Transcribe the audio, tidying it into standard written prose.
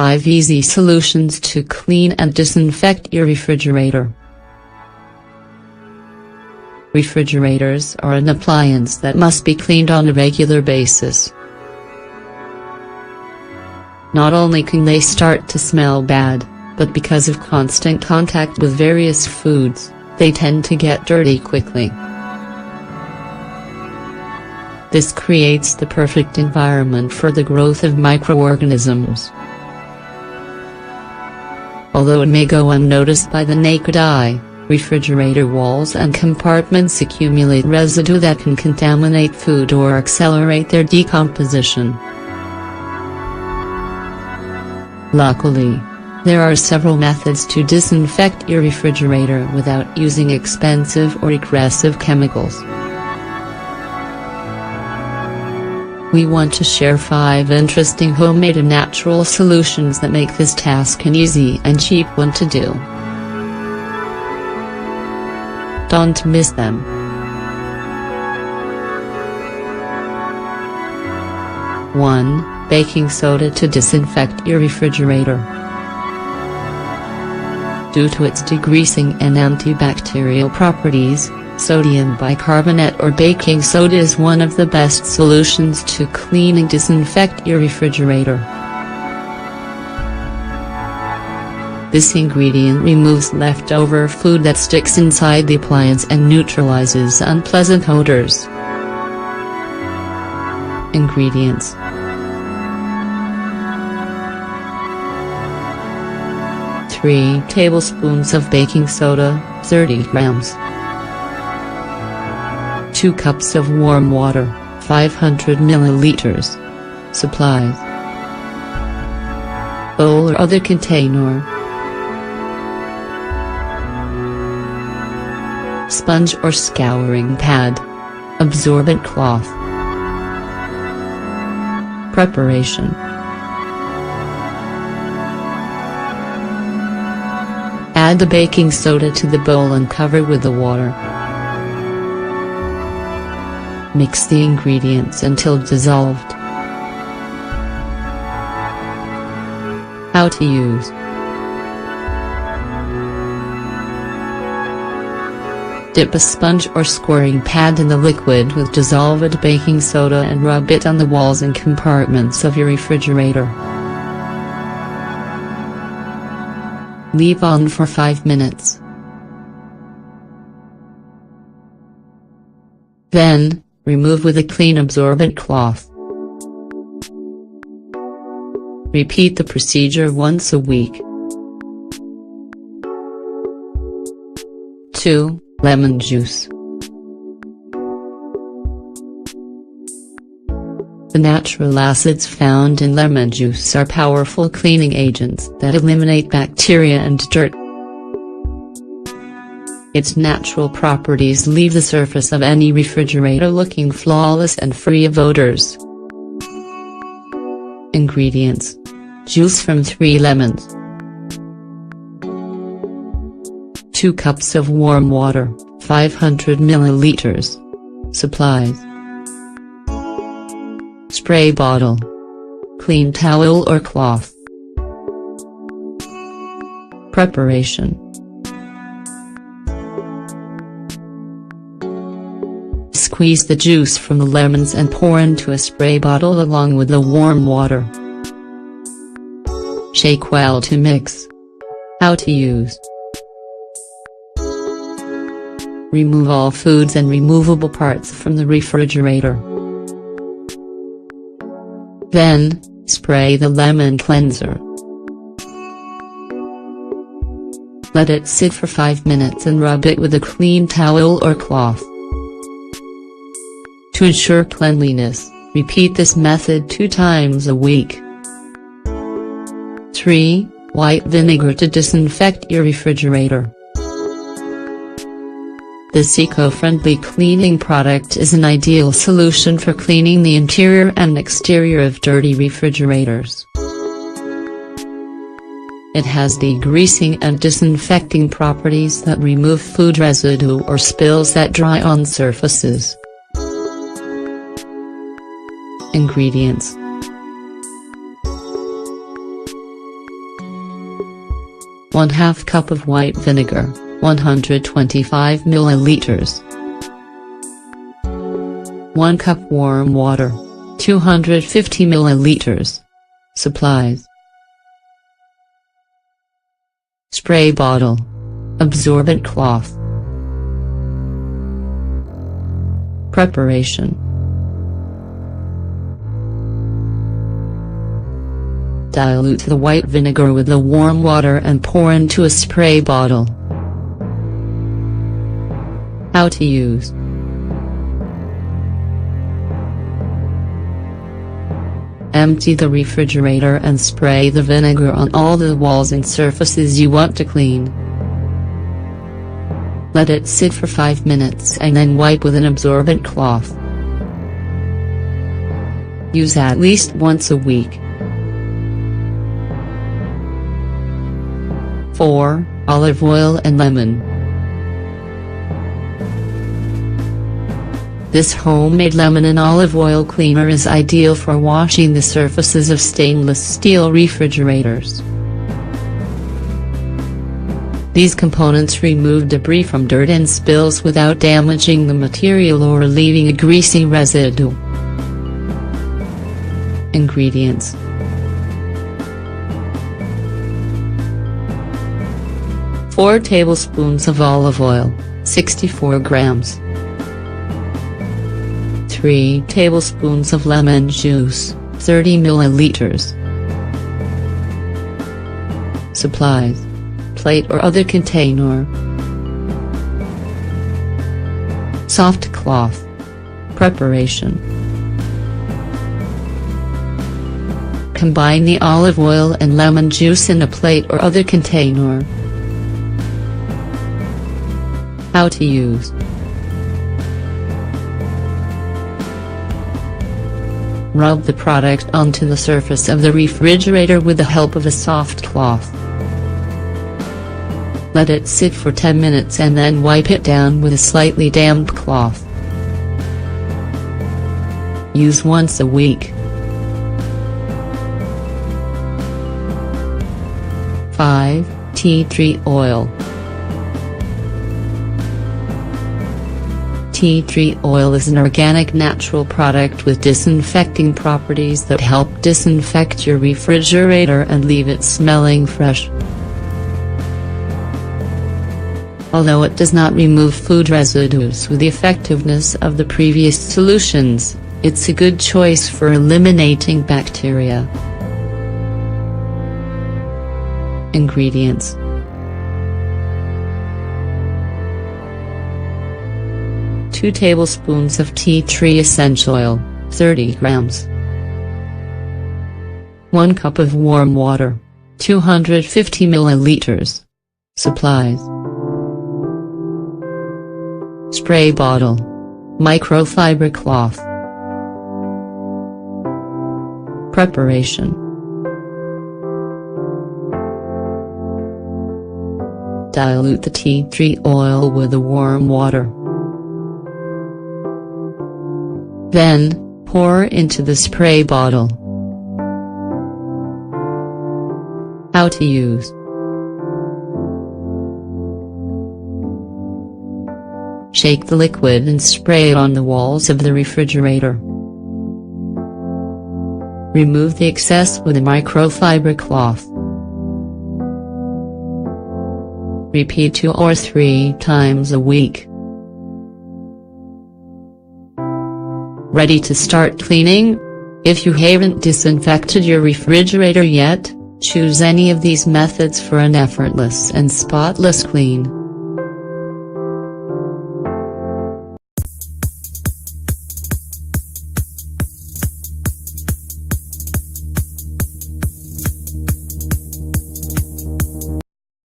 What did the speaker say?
5 easy solutions to clean and disinfect your refrigerator. Refrigerators are an appliance that must be cleaned on a regular basis. Not only can they start to smell bad, but because of constant contact with various foods, they tend to get dirty quickly. This creates the perfect environment for the growth of microorganisms. Although it may go unnoticed by the naked eye, refrigerator walls and compartments accumulate residue that can contaminate food or accelerate their decomposition. Luckily, there are several methods to disinfect your refrigerator without using expensive or aggressive chemicals. We want to share 5 interesting homemade and natural solutions that make this task an easy and cheap one to do. Don't miss them. One, baking soda to disinfect your refrigerator. Due to its degreasing and antibacterial properties, sodium bicarbonate or baking soda is one of the best solutions to clean and disinfect your refrigerator. This ingredient removes leftover food that sticks inside the appliance and neutralizes unpleasant odors. Ingredients: 3 tablespoons of baking soda, 30 grams. 2 cups of warm water, 500 milliliters. Supplies: bowl or other container, sponge or scouring pad, absorbent cloth. Preparation: add the baking soda to the bowl and cover with the water. Mix the ingredients until dissolved. How to use: dip a sponge or scouring pad in the liquid with dissolved baking soda and rub it on the walls and compartments of your refrigerator. Leave on for 5 minutes. Then, remove with a clean absorbent cloth. Repeat the procedure once a week. 2. Lemon juice. The natural acids found in lemon juice are powerful cleaning agents that eliminate bacteria and dirt. Its natural properties leave the surface of any refrigerator looking flawless and free of odors. Ingredients: juice from 3 lemons, 2 cups of warm water, 500 milliliters. Supplies: spray bottle, clean towel or cloth. Preparation: squeeze the juice from the lemons and pour into a spray bottle along with the warm water. Shake well to mix. How to use: remove all foods and removable parts from the refrigerator. Then, spray the lemon cleanser. Let it sit for 5 minutes and rub it with a clean towel or cloth. To ensure cleanliness, repeat this method 2 times a week. 3. White vinegar to disinfect your refrigerator. This eco-friendly cleaning product is an ideal solution for cleaning the interior and exterior of dirty refrigerators. It has degreasing and disinfecting properties that remove food residue or spills that dry on surfaces. Ingredients: 1/2 cup of white vinegar, 125 milliliters. 1 cup warm water, 250 milliliters. Supplies: spray bottle, absorbent cloth. Preparation: dilute the white vinegar with the warm water and pour into a spray bottle. How to use: empty the refrigerator and spray the vinegar on all the walls and surfaces you want to clean. Let it sit for 5 minutes and then wipe with an absorbent cloth. Use at least once a week. 4. Olive oil and lemon. This homemade lemon and olive oil cleaner is ideal for washing the surfaces of stainless steel refrigerators. These components remove debris from dirt and spills without damaging the material or leaving a greasy residue. Ingredients: 4 tablespoons of olive oil, 64 grams. 3 tablespoons of lemon juice, 30 milliliters. Supplies: plate or other container. Soft cloth. Preparation: combine the olive oil and lemon juice in a plate or other container. How to use: rub the product onto the surface of the refrigerator with the help of a soft cloth. Let it sit for 10 minutes and then wipe it down with a slightly damp cloth. Use once a week. 5. Tea tree oil. Tea tree oil is an organic natural product with disinfecting properties that help disinfect your refrigerator and leave it smelling fresh. Although it does not remove food residues with the effectiveness of the previous solutions, it's a good choice for eliminating bacteria. Ingredients: 2 tablespoons of tea tree essential oil, 30 grams. 1 cup of warm water, 250 milliliters. Supplies: spray bottle, microfiber cloth. Preparation: dilute the tea tree oil with the warm water. Then, pour into the spray bottle. How to use: shake the liquid and spray it on the walls of the refrigerator. Remove the excess with a microfiber cloth. Repeat 2 or 3 times a week. Ready to start cleaning? If you haven't disinfected your refrigerator yet, choose any of these methods for an effortless and spotless clean.